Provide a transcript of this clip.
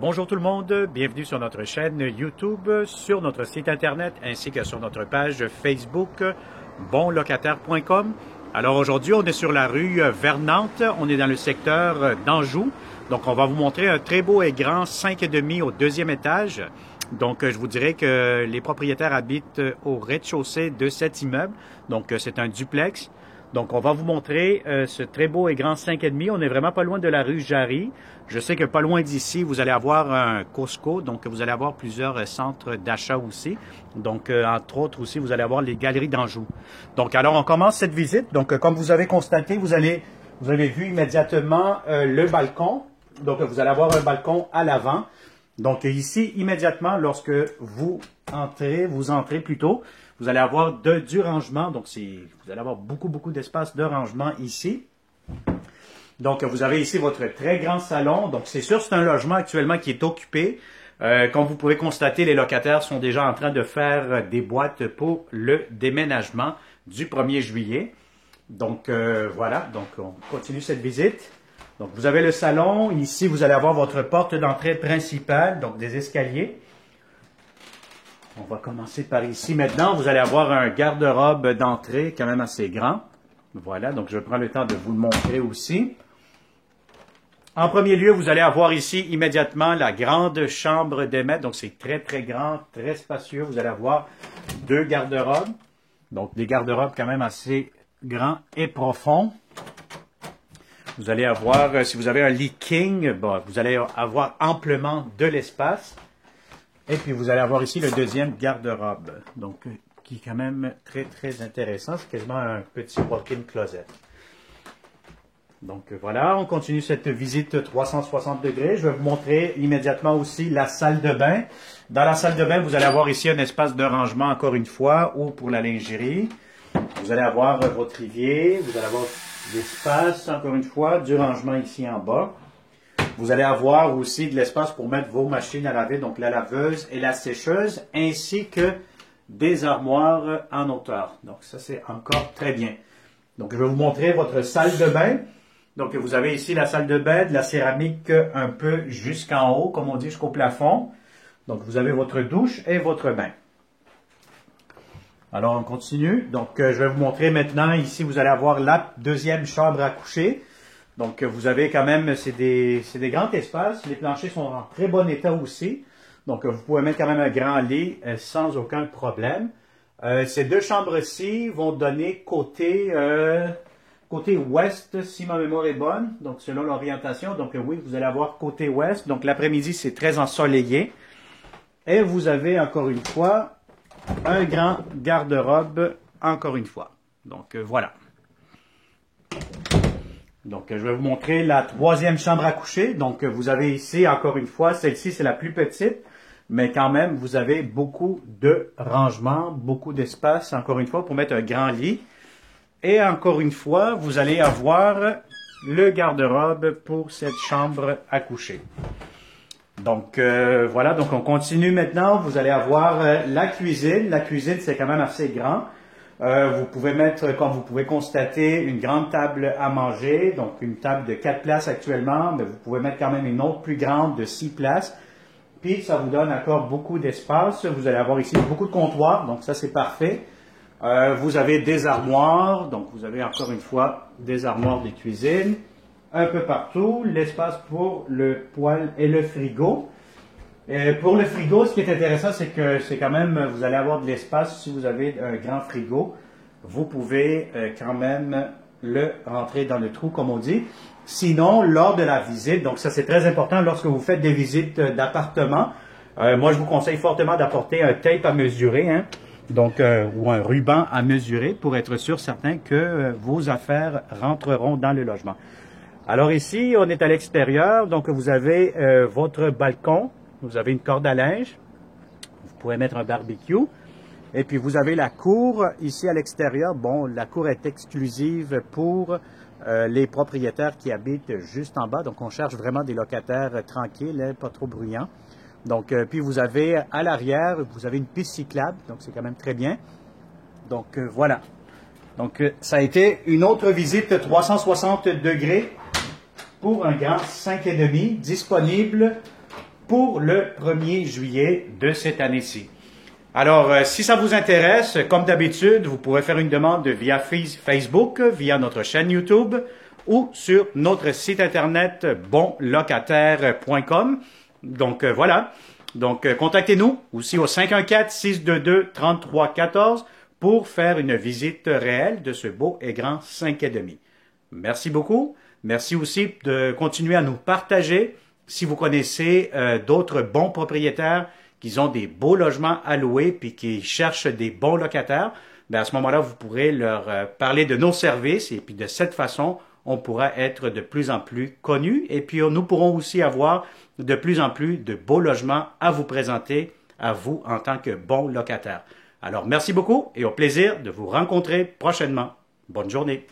Bonjour tout le monde, bienvenue sur notre chaîne YouTube, sur notre site internet ainsi que sur notre page Facebook bonlocataire.com. Alors aujourd'hui, on est sur la rue Vernante, on est dans le secteur d'Anjou. Donc on va vous montrer un très beau et grand 5,5 au deuxième étage. Donc je vous dirais que les propriétaires habitent au rez-de-chaussée de cet immeuble. Donc c'est un duplex. Donc, on va vous montrer ce très beau et grand 5,5. On est vraiment pas loin de la rue Jarry. Je sais que pas loin d'ici, vous allez avoir un Costco. Donc, vous allez avoir plusieurs centres d'achat aussi. Donc, entre autres aussi, vous allez avoir les Galeries d'Anjou. Donc, alors, on commence cette visite. Donc, comme vous avez constaté, vous avez vu immédiatement le balcon. Donc, vous allez avoir un balcon à l'avant. Donc, ici, immédiatement, lorsque vous entrez plutôt, vous allez avoir du rangement. Donc, vous allez avoir beaucoup d'espace de rangement ici. Donc, vous avez ici votre très grand salon. Donc, c'est sûr, c'est un logement actuellement qui est occupé. Comme vous pouvez constater, les locataires sont déjà en train de faire des boîtes pour le déménagement du 1er juillet. Donc, voilà. Donc, on continue cette visite. Donc, vous avez le salon. Ici, vous allez avoir votre porte d'entrée principale, donc des escaliers. On va commencer par ici. Maintenant, vous allez avoir un garde-robe d'entrée quand même assez grand. Voilà, donc je prends le temps de vous le montrer aussi. En premier lieu, vous allez avoir ici immédiatement la grande chambre des maîtres. Donc, c'est très grand, très spacieux. Vous allez avoir deux garde-robes. Donc, des garde-robes quand même assez grands et profonds. Vous allez avoir, si vous avez un lit king, bon, vous allez avoir amplement de l'espace. Et puis, vous allez avoir ici le deuxième garde-robe, donc qui est quand même très intéressant. C'est quasiment un petit walk-in closet. Donc, voilà, on continue cette visite 360 degrés. Je vais vous montrer immédiatement aussi la salle de bain. Dans la salle de bain, vous allez avoir ici un espace de rangement, encore une fois, ou pour la lingerie. Vous allez avoir votre évier, vous allez avoir l'espace, encore une fois, du rangement ici en bas. Vous allez avoir aussi de l'espace pour mettre vos machines à laver, donc la laveuse et la sécheuse, ainsi que des armoires en hauteur. Donc ça, c'est encore très bien. Donc je vais vous montrer votre salle de bain. Donc vous avez ici la salle de bain, de la céramique un peu jusqu'en haut, comme on dit, jusqu'au plafond. Donc vous avez votre douche et votre bain. Alors on continue. Donc je vais vous montrer maintenant, ici vous allez avoir la deuxième chambre à coucher. Donc, vous avez quand même, c'est des grands espaces. Les planchers sont en très bon état aussi. Donc, vous pouvez mettre quand même un grand lit sans aucun problème. Ces deux chambres-ci vont donner côté ouest, si ma mémoire est bonne. Donc, selon l'orientation. Donc, oui, vous allez avoir côté ouest. Donc, l'après-midi, c'est très ensoleillé. Et vous avez, encore une fois, un grand garde-robe, encore une fois. Donc, voilà. Donc, je vais vous montrer la troisième chambre à coucher. Donc, vous avez ici, encore une fois, celle-ci, c'est la plus petite, mais quand même, vous avez beaucoup de rangement, beaucoup d'espace, encore une fois, pour mettre un grand lit. Et encore une fois, vous allez avoir le garde-robe pour cette chambre à coucher. Donc, voilà. Donc, on continue maintenant. Vous allez avoir la cuisine. La cuisine, c'est quand même assez grand. Vous pouvez mettre, comme vous pouvez constater, une grande table à manger, donc une table de 4 places actuellement, mais vous pouvez mettre quand même une autre plus grande de 6 places. Puis ça vous donne encore beaucoup d'espace. Vous allez avoir ici beaucoup de comptoirs, donc ça c'est parfait. Vous avez des armoires, donc vous avez encore une fois des armoires de cuisine. Un peu partout, l'espace pour le poêle et le frigo. Pour le frigo, ce qui est intéressant, c'est que c'est quand même, vous allez avoir de l'espace. Si vous avez un grand frigo, vous pouvez quand même le rentrer dans le trou, comme on dit. Sinon, lors de la visite, donc ça c'est très important lorsque vous faites des visites d'appartement, moi je vous conseille fortement d'apporter un tape à mesurer, hein, donc, ou un ruban à mesurer pour être sûr, certain que vos affaires rentreront dans le logement. Alors ici, on est à l'extérieur, donc vous avez votre balcon. Vous avez une corde à linge, vous pouvez mettre un barbecue, et puis vous avez la cour ici à l'extérieur. Bon, la cour est exclusive pour les propriétaires qui habitent juste en bas, donc on cherche vraiment des locataires tranquilles, hein, pas trop bruyants. Donc, puis vous avez à l'arrière, vous avez une piste cyclable, donc c'est quand même très bien. Donc voilà. Donc ça a été une autre visite 360 degrés pour un grand 5,5 disponible pour le 1er juillet de cette année-ci. Alors, si ça vous intéresse, comme d'habitude, vous pouvez faire une demande via Facebook, via notre chaîne YouTube ou sur notre site internet bonlocataire.com. Donc, voilà. Donc, contactez-nous aussi au 514-622-3314 pour faire une visite réelle de ce beau et grand 5,5. Merci beaucoup. Merci aussi de continuer à nous partager si vous connaissez d'autres bons propriétaires qui ont des beaux logements à louer puis qui cherchent des bons locataires. Bien, à ce moment-là, vous pourrez leur parler de nos services et puis de cette façon, on pourra être de plus en plus connus et puis nous pourrons aussi avoir de plus en plus de beaux logements à vous présenter à vous en tant que bons locataires. Alors, merci beaucoup et au plaisir de vous rencontrer prochainement. Bonne journée.